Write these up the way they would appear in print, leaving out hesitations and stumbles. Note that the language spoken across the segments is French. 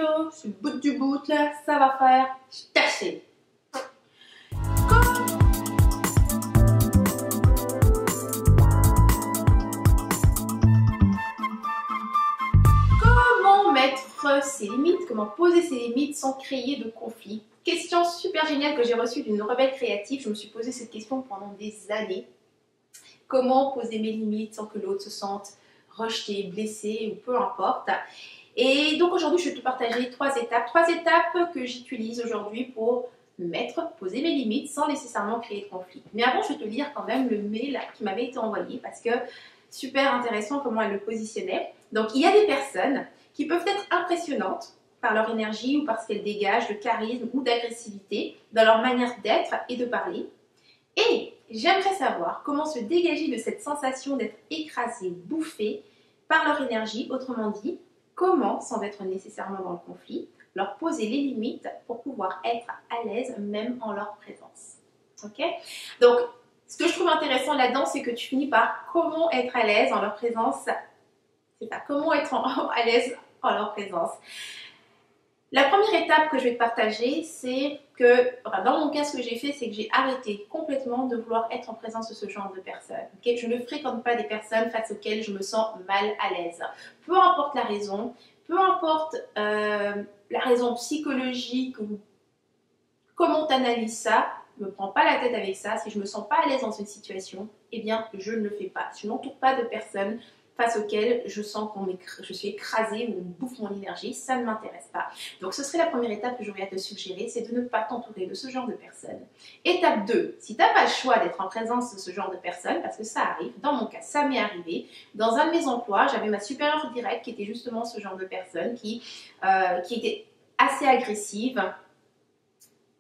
vidéo, sur le bout du bout là, ça va faire tâcher. Comment mettre ses limites, comment poser ses limites sans créer de conflit? Question super géniale que j'ai reçue d'une rebelle créative. Je me suis posé cette question pendant des années. Comment poser mes limites sans que l'autre se sente rejeté, blessé ou peu importe. Et donc aujourd'hui, je vais te partager trois étapes que j'utilise aujourd'hui pour poser mes limites sans nécessairement créer de conflit. Mais avant, je vais te lire quand même le mail qui m'avait été envoyé parce que super intéressant comment elle le positionnait. Donc il y a des personnes qui peuvent être impressionnantes par leur énergie ou parce qu'elles dégagent de charisme ou d'agressivité dans leur manière d'être et de parler. Et j'aimerais savoir comment se dégager de cette sensation d'être écrasé, bouffé par leur énergie, autrement dit, comment, sans être nécessairement dans le conflit, leur poser les limites pour pouvoir être à l'aise même en leur présence. Ok? Donc, ce que je trouve intéressant là-dedans, c'est que tu finis par comment être à l'aise en leur présence. C'est ça, comment être à l'aise en leur présence. La première étape que je vais te partager, c'est que, dans mon cas, ce que j'ai fait, c'est que j'ai arrêté complètement de vouloir être en présence de ce genre de personnes. Okay? Je ne fréquente pas des personnes face auxquelles je me sens mal à l'aise. Peu importe la raison, peu importe la raison psychologique ou comment tu analyses ça, ne me prends pas la tête avec ça. Si je ne me sens pas à l'aise dans une situation, eh bien, je ne le fais pas. Je n'entoure pas de personnes face auxquelles je sens je suis écrasée ou on bouffe mon énergie, ça ne m'intéresse pas. Donc ce serait la première étape que j'aurais à te suggérer, c'est de ne pas t'entourer de ce genre de personnes. Étape 2, si tu n'as pas le choix d'être en présence de ce genre de personnes, parce que ça arrive, dans mon cas ça m'est arrivé, dans un de mes emplois, j'avais ma supérieure directe qui était justement ce genre de personne qui était assez agressive,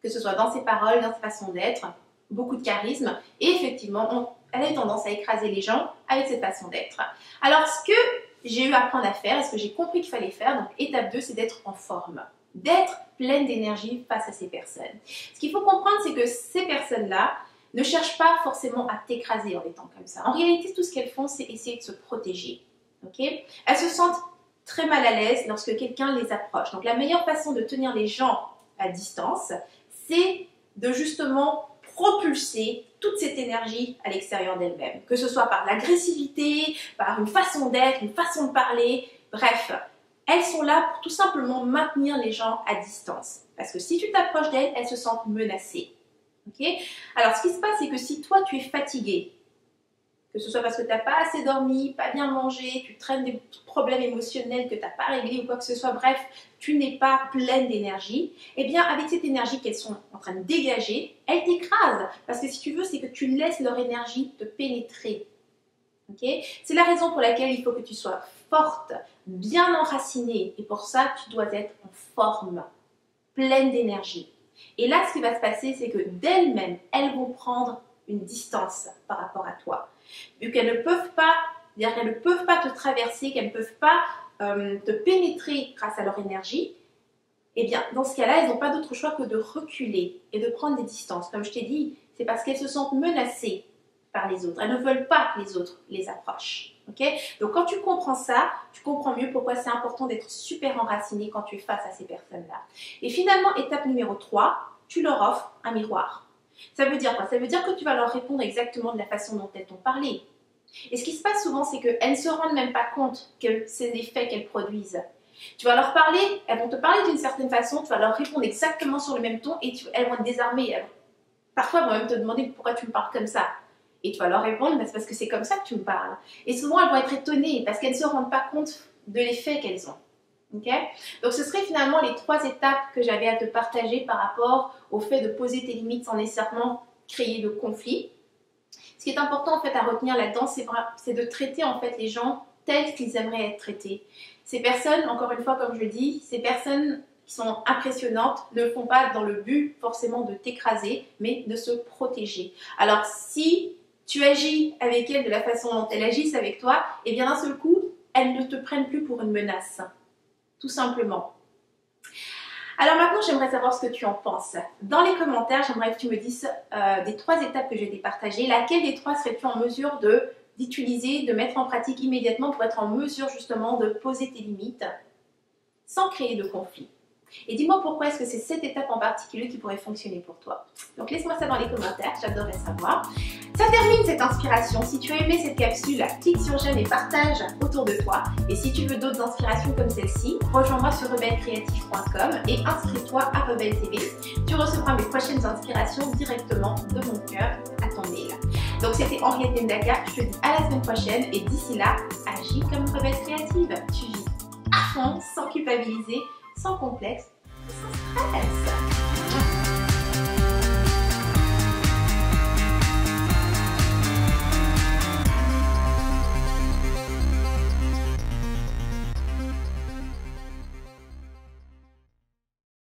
que ce soit dans ses paroles, dans sa façon d'être, beaucoup de charisme, et effectivement, elle a eu tendance à écraser les gens avec cette façon d'être. Alors, ce que j'ai eu à apprendre à faire, et ce que j'ai compris qu'il fallait faire, donc étape 2, c'est d'être en forme, d'être pleine d'énergie face à ces personnes. Ce qu'il faut comprendre, c'est que ces personnes-là ne cherchent pas forcément à t'écraser en étant comme ça. En réalité, tout ce qu'elles font, c'est essayer de se protéger. Okay? Elles se sentent très mal à l'aise lorsque quelqu'un les approche. Donc, la meilleure façon de tenir les gens à distance, c'est de justement propulser toute cette énergie à l'extérieur d'elle-même, que ce soit par l'agressivité, par une façon d'être, une façon de parler, bref, elles sont là pour tout simplement maintenir les gens à distance. Parce que si tu t'approches d'elles, elles se sentent menacées. Okay? Alors, ce qui se passe, c'est que si toi, tu es fatigué, que ce soit parce que tu n'as pas assez dormi, pas bien mangé, tu traînes des problèmes émotionnels que tu n'as pas réglés ou quoi que ce soit, bref, tu n'es pas pleine d'énergie, eh bien, avec cette énergie qu'elles sont en train de dégager, elles t'écrasent. Parce que si tu veux, c'est que tu laisses leur énergie te pénétrer. Okay? C'est la raison pour laquelle il faut que tu sois forte, bien enracinée. Et pour ça, tu dois être en forme, pleine d'énergie. Et là, ce qui va se passer, c'est que d'elles-mêmes, elles vont prendre une distance par rapport à toi. Vu qu'elles ne peuvent pas, c'est-à-dire qu'elles ne peuvent pas te traverser, qu'elles ne peuvent pas te pénétrer grâce à leur énergie, eh bien, dans ce cas-là, elles n'ont pas d'autre choix que de reculer et de prendre des distances. Comme je t'ai dit, c'est parce qu'elles se sentent menacées par les autres. Elles ne veulent pas que les autres les approchent. Okay? Donc, quand tu comprends ça, tu comprends mieux pourquoi c'est important d'être super enraciné quand tu es face à ces personnes-là. Et finalement, étape numéro 3, tu leur offres un miroir. Ça veut dire quoi? Ça veut dire que tu vas leur répondre exactement de la façon dont elles t'ont parlé. Et ce qui se passe souvent, c'est qu'elles ne se rendent même pas compte que c'est l'effet qu'elles produisent. Tu vas leur parler, elles vont te parler d'une certaine façon, tu vas leur répondre exactement sur le même ton et elles vont te désarmer. Parfois, elles vont même te demander pourquoi tu me parles comme ça. Et tu vas leur répondre, c'est parce que c'est comme ça que tu me parles. Et souvent, elles vont être étonnées parce qu'elles ne se rendent pas compte de l'effet qu'elles ont. Okay? Donc ce serait finalement les 3 étapes que j'avais à te partager par rapport au fait de poser tes limites sans nécessairement créer de conflit. Ce qui est important en fait à retenir là-dedans, c'est de traiter en fait les gens tels qu'ils aimeraient être traités. Ces personnes, encore une fois comme je dis, ces personnes qui sont impressionnantes ne le font pas dans le but forcément de t'écraser, mais de se protéger. Alors si tu agis avec elles de la façon dont elles agissent avec toi, et bien d'un seul coup, elles ne te prennent plus pour une menace. Tout simplement. Alors maintenant, j'aimerais savoir ce que tu en penses. Dans les commentaires, j'aimerais que tu me dises des 3 étapes que j'ai partagées, laquelle des 3 serais-tu en mesure d'utiliser, de mettre en pratique immédiatement pour être en mesure justement de poser tes limites sans créer de conflit. Et dis-moi pourquoi est-ce que c'est cette étape en particulier qui pourrait fonctionner pour toi. Donc laisse-moi ça dans les commentaires, j'adorerais savoir. Ça termine cette inspiration. Si tu as aimé cette capsule, clique sur j'aime et partage autour de toi. Et si tu veux d'autres inspirations comme celle-ci, rejoins-moi sur rebellecreative.com et inscris-toi à Rebelle TV. Tu recevras mes prochaines inspirations directement de mon cœur à ton mail. Donc c'était Henriette Ndaka, je te dis à la semaine prochaine et d'ici là, agis comme rebelle créative. Tu vis à fond, sans culpabiliser, sans complexe, sans stress.